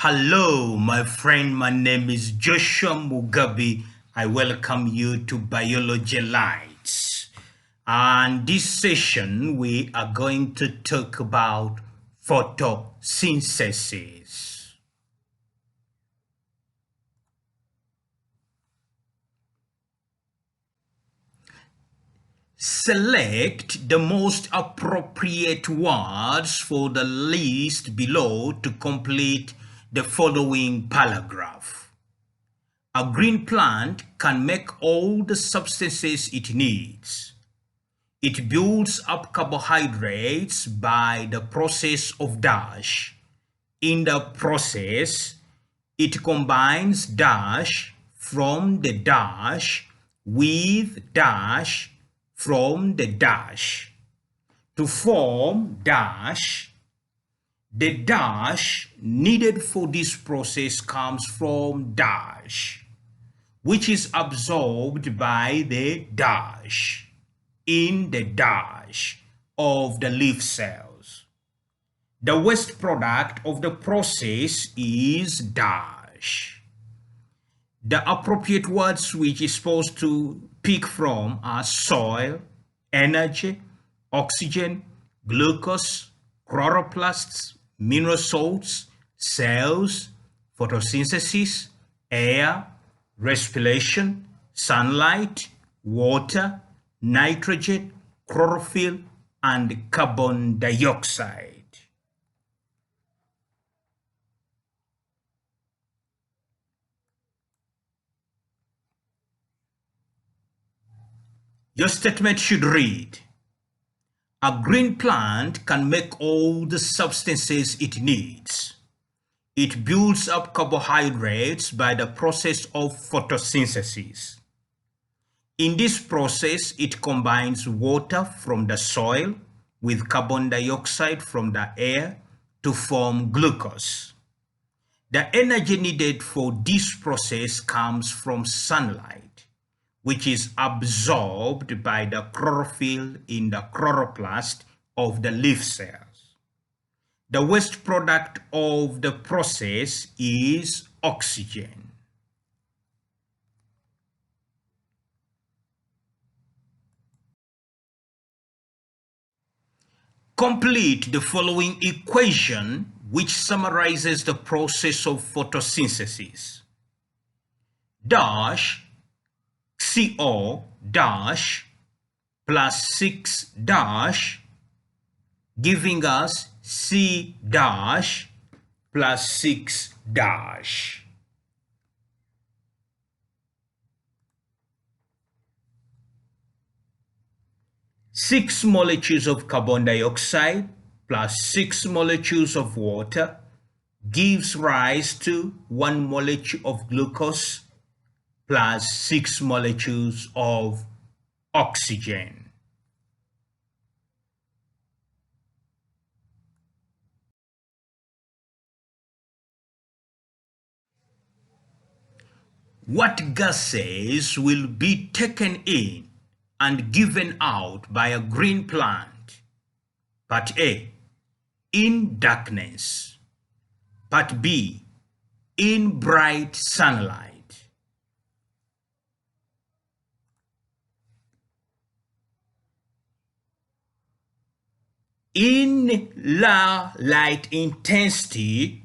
Hello, my friend. My name is Joshua Mugabi. I welcome you to Biology Lights. And this session, we are going to talk about photosynthesis. Select the most appropriate words for the list below to complete the following paragraph. A green plant can make all the substances it needs. It builds up carbohydrates by the process of dash. In the process, it combines dash from the dash with dash from the dash to form dash. The dash needed for this process comes from dash, which is absorbed by the dash in the dash of the leaf cells. The waste product of the process is dash. The appropriate words which is supposed to pick from are soil, energy, oxygen, glucose, chloroplasts, mineral salts, cells, photosynthesis, air, respiration, sunlight, water, nitrogen, chlorophyll, and carbon dioxide. Your statement should read, a green plant can make all the substances it needs. It builds up carbohydrates by the process of photosynthesis. In this process, it combines water from the soil with carbon dioxide from the air to form glucose. The energy needed for this process comes from sunlight, which is absorbed by the chlorophyll in the chloroplast of the leaf cells. The waste product of the process is oxygen. Complete the following equation which summarizes the process of photosynthesis. Dash CO dash plus 6 dash giving us C dash plus 6 dash. Six molecules of carbon dioxide plus 6 molecules of water gives rise to 1 molecule of glucose plus 6 molecules of oxygen. What gases will be taken in and given out by a green plant? Part A, in darkness. Part B, in bright sunlight. In low light intensity,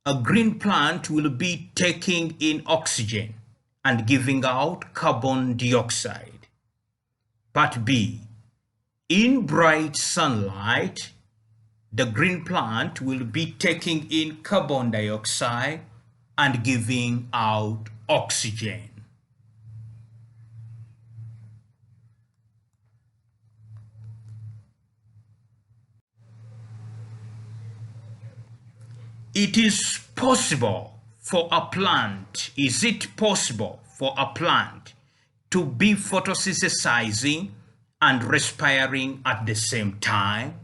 a green plant will be taking in oxygen and giving out carbon dioxide. Part B, in bright sunlight, the green plant will be taking in carbon dioxide and giving out oxygen. It is possible for a plant, is it possible for a plant to be photosynthesizing and respiring at the same time?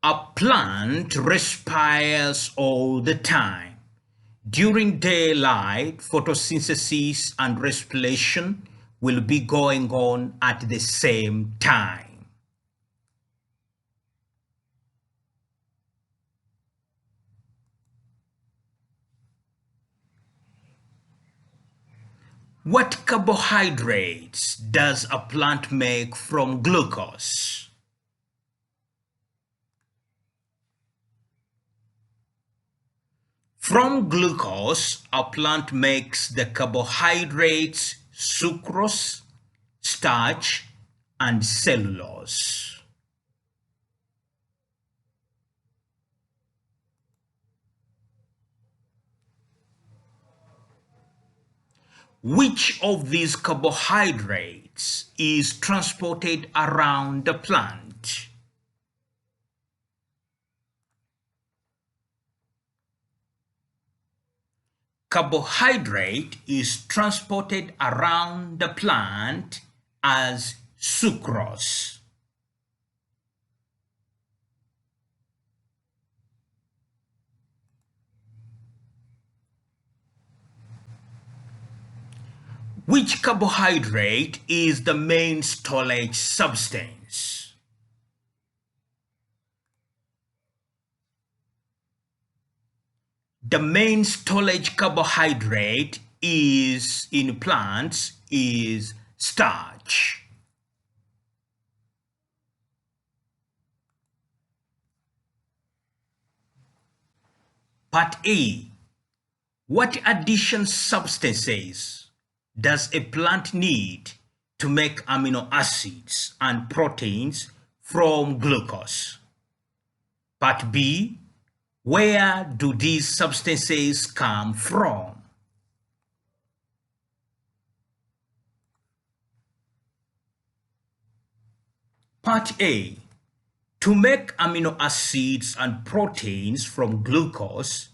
A plant respires all the time. During daylight, photosynthesis and respiration will be going on at the same time. What carbohydrates does a plant make from glucose? From glucose, a plant makes the carbohydrates sucrose, starch, and cellulose. Which of these carbohydrates is transported around the plant? Carbohydrate is transported around the plant as sucrose. Which carbohydrate is the main storage substance? The main storage carbohydrate in plants is starch. Part A. What addition substances does a plant need to make amino acids and proteins from glucose? Part B. Where do these substances come from? Part A. To make amino acids and proteins from glucose,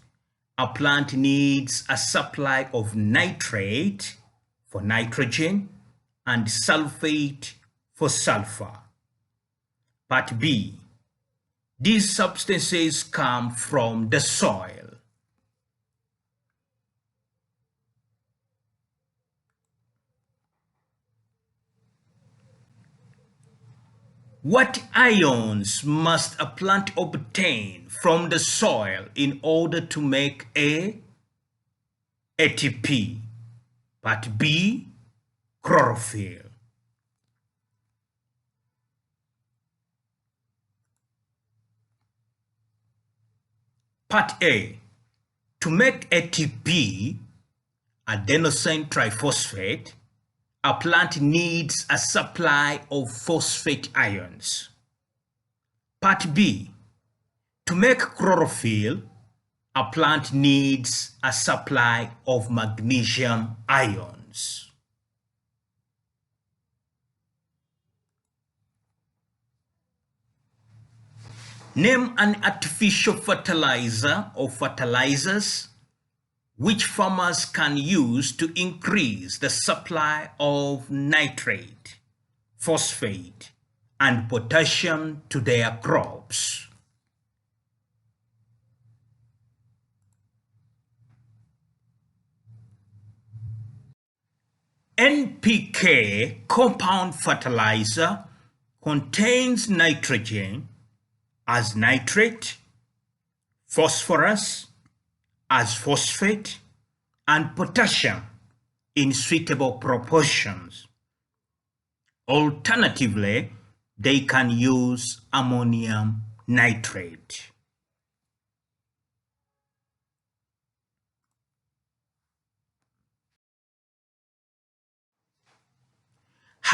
a plant needs a supply of nitrate for nitrogen and sulfate for sulfur. Part B. These substances come from the soil. What ions must a plant obtain from the soil in order to make A. ATP, Part B. Chlorophyll. Part A. To make ATP, adenosine triphosphate, a plant needs a supply of phosphate ions. Part B. To make chlorophyll, a plant needs a supply of magnesium ions. Name an artificial fertilizer or fertilizers which farmers can use to increase the supply of nitrate, phosphate, and potassium to their crops. NPK compound fertilizer contains nitrogen as nitrate, phosphorus as phosphate, and potassium in suitable proportions. Alternatively, they can use ammonium nitrate.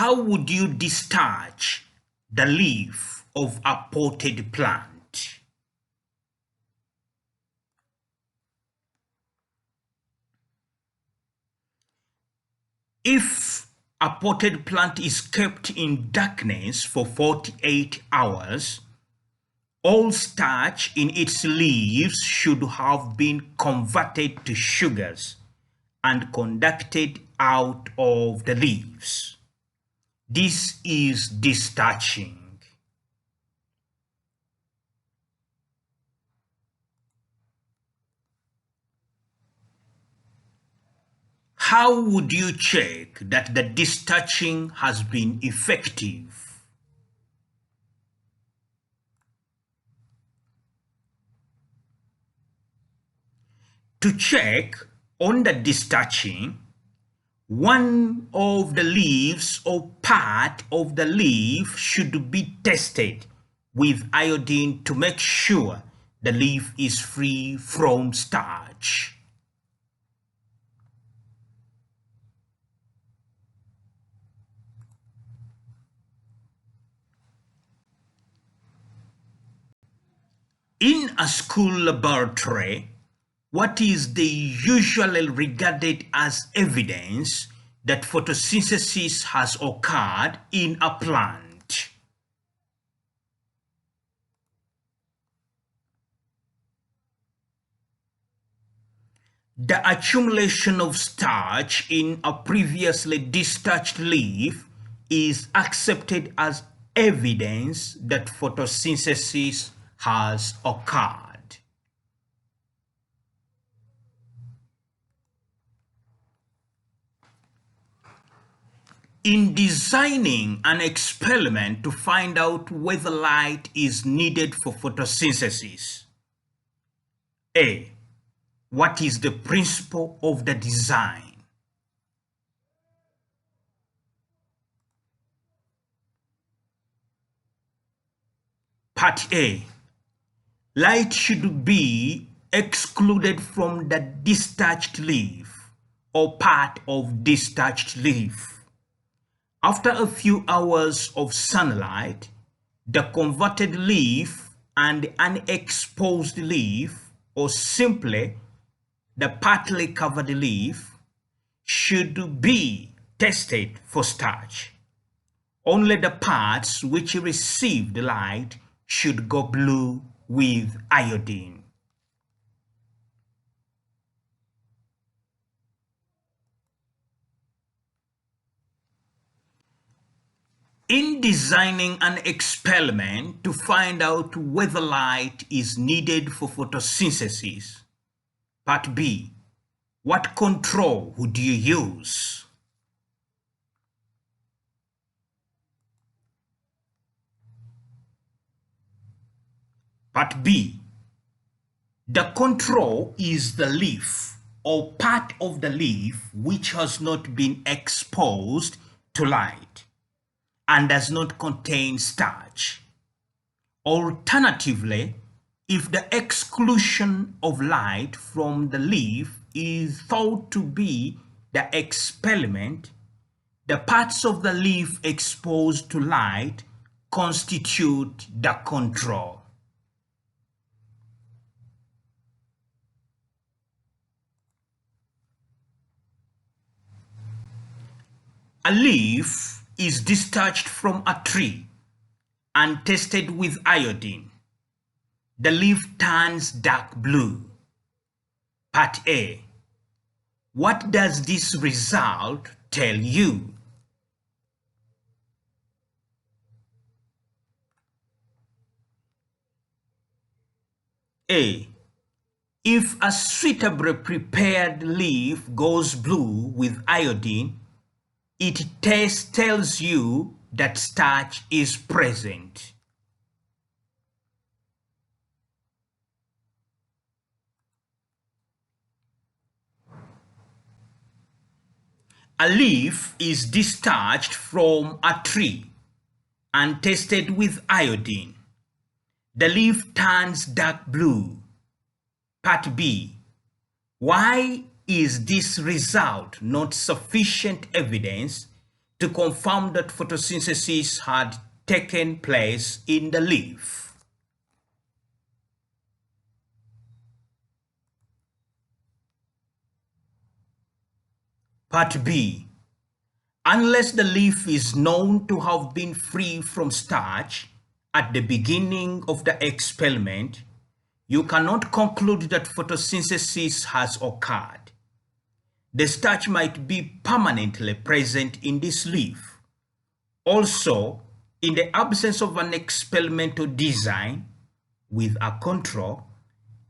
How would you discharge the leaf of a potted plant? If a potted plant is kept in darkness for 48 hours, all starch in its leaves should have been converted to sugars and conducted out of the leaves. This is DESTARCHING. How would you check that the DESTARCHING has been effective? To check on the DESTARCHING, One of the leaves or part of the leaf should be tested with iodine to make sure the leaf is free from starch. In a school laboratory, what is usually regarded as evidence that photosynthesis has occurred in a plant? The accumulation of starch in a previously discharged leaf is accepted as evidence that photosynthesis has occurred. In designing an experiment to find out whether light is needed for photosynthesis, A. What is the principle of the design? Part A. Light should be excluded from the discharged leaf or part of discharged leaf. After a few hours of sunlight, the converted leaf and the unexposed leaf, or simply the partly covered leaf, should be tested for starch. Only the parts which received light should go blue with iodine. In designing an experiment to find out whether light is needed for photosynthesis, Part B, what control would you use? Part B, the control is the leaf or part of the leaf which has not been exposed to light and does not contain starch. Alternatively, if the exclusion of light from the leaf is thought to be the experiment, the parts of the leaf exposed to light constitute the control. A leaf is discharged from a tree and tested with iodine. The leaf turns dark blue. Part A. What does this result tell you? A. If a suitably prepared leaf goes blue with iodine, it tells you that starch is present. A leaf is discharged from a tree and tested with iodine. The leaf turns dark blue. Part B. Why is this result not sufficient evidence to confirm that photosynthesis had taken place in the leaf? Part B. Unless the leaf is known to have been free from starch at the beginning of the experiment, you cannot conclude that photosynthesis has occurred. The starch might be permanently present in this leaf. Also, in the absence of an experimental design with a control,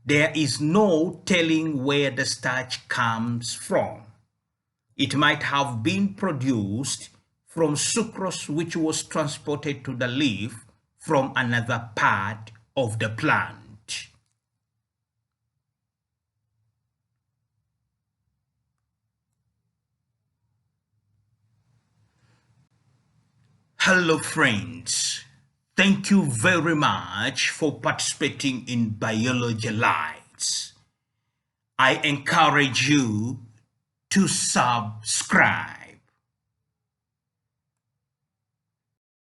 there is no telling where the starch comes from. It might have been produced from sucrose which was transported to the leaf from another part of the plant. Hello friends, thank you very much for participating in Biology Lights. I encourage you to subscribe.